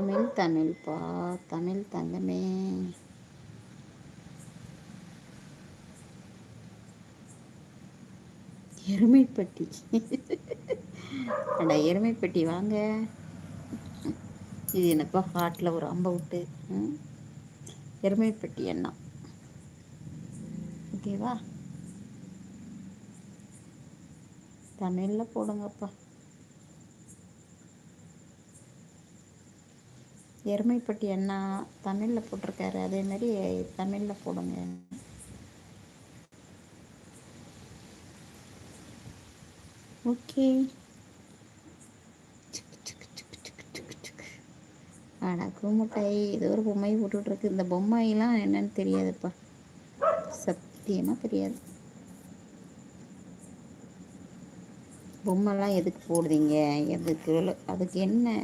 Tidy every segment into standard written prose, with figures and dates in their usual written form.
தமிழ் தமிழ்ப்பா, தமிழ் தங்கமே. எருமைப்பட்டி. அட எருமைப்பட்டி வாங்க. இது என்னப்பா ஹார்ட்டில் ஒரு அம்பை விட்டு. எருமைப்பட்டி எண்ணம். ஓகேவா? தமிழில் போடுங்கப்பா. எருமைப்பட்டி அண்ணா தமிழில் போட்டிருக்காரு, அதே மாதிரி தமிழில் போடுங்க. ஓகே. ஆனால் கூமுட்டாய் ஏதோ ஒரு பொம்மை போட்டுட்ருக்கு. இந்த பொம்மையெல்லாம் என்னன்னு தெரியாதுப்பா, சத்தியமாக தெரியாது. பொம்மைலாம் எதுக்கு போடுறீங்க, எதுக்கு, அதுக்கு என்ன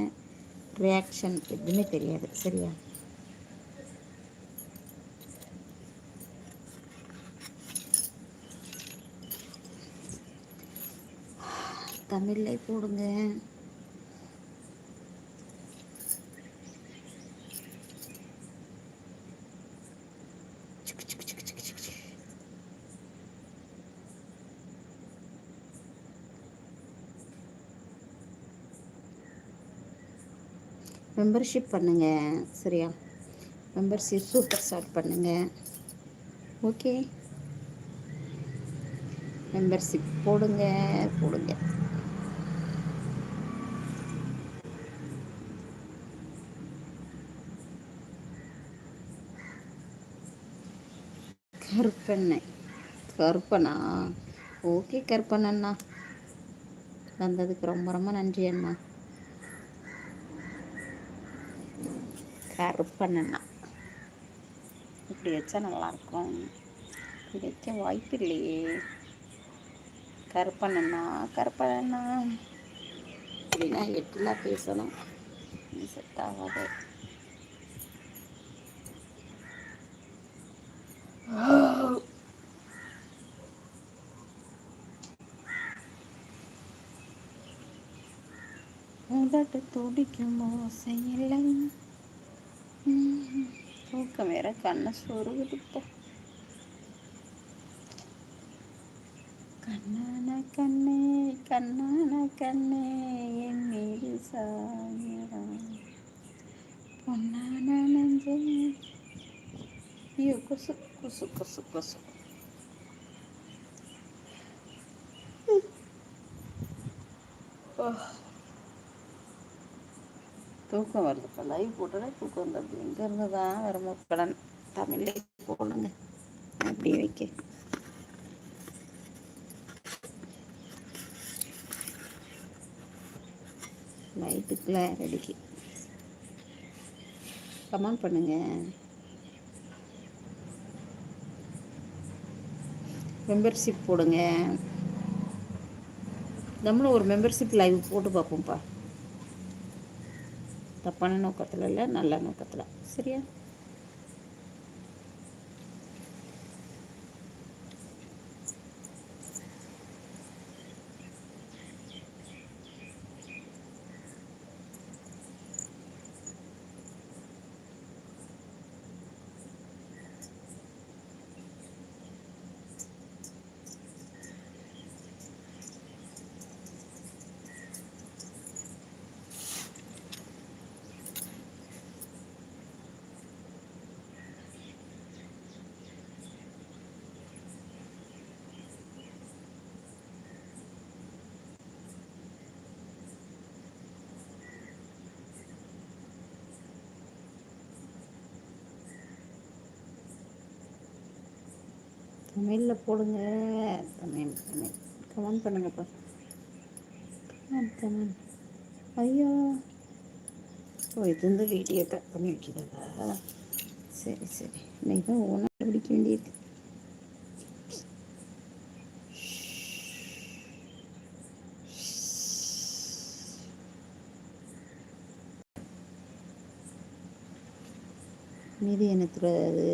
ரியாக்ஷன் எதுவுமே தெரியாது. சரியா? தமிழ்ல போடுங்க. மெம்பர்ஷிப் பண்ணுங்க. சரியா? மெம்பர்ஷிப் சூப்பர் ஸ்டார்ட் பண்ணுங்க. ஓகே, மெம்பர்ஷிப் போடுங்க போடுங்க. கருப்பண்ணை. கருப்பண்ணா? ஓகே கருப்பண்ணா, வந்ததுக்கு ரொம்ப ரொம்ப நன்றி அண்ணா. கருப்பண்ணா இப்படி வச்சா நல்லாயிருக்கும். இப்படி வைக்க வாய்ப்பு இல்லையே. கருப்பண்ணா கருப்பண்ணா அப்படின்னா எட்டெல்லாம் பேசணும், செட் ஆகாது. உதட்டு துடிக்கும் ஓசையில்லை. தூக்கம் வேற கண்ணை சொருகுதுப்பா. கண்ணான கண்ணே கண்ணான கண்ணே என் மீது சாயரா பொன்னான நெஞ்சே. ஐயோ கொசு கொசு கொசு கொசு. தூக்கம் வருதுப்பா. லைவ் போட்டோட தூக்கம் வந்துடுது. எங்கேருந்து தான் வர கடன். தமிழ்லே போடுங்க. அப்படி வைக்க லைட்டுக்குள்ள ரெடிக்கு கமெண்ட் பண்ணுங்க. மெம்பர்ஷிப் போடுங்க. நம்மளும் ஒரு மெம்பர்ஷிப் லைவ் போட்டு பார்ப்போம்ப்பா. தப்பான நோக்கத்தில் இல்லை, நல்ல நோக்கத்தில். சரியா? தமிழில் போடுங்க. தமிழ் தமிழ் கமெண்ட் பண்ணுங்கப்பா. தமிழ். ஐயோ, ஓ இது வந்து வீடியோ கட் பண்ணி வைக்கிறதா? சரி சரி, இன்னைக்கு தான் ஓனர் பிடிக்க வேண்டியிருக்கு. மீதி என்ன அது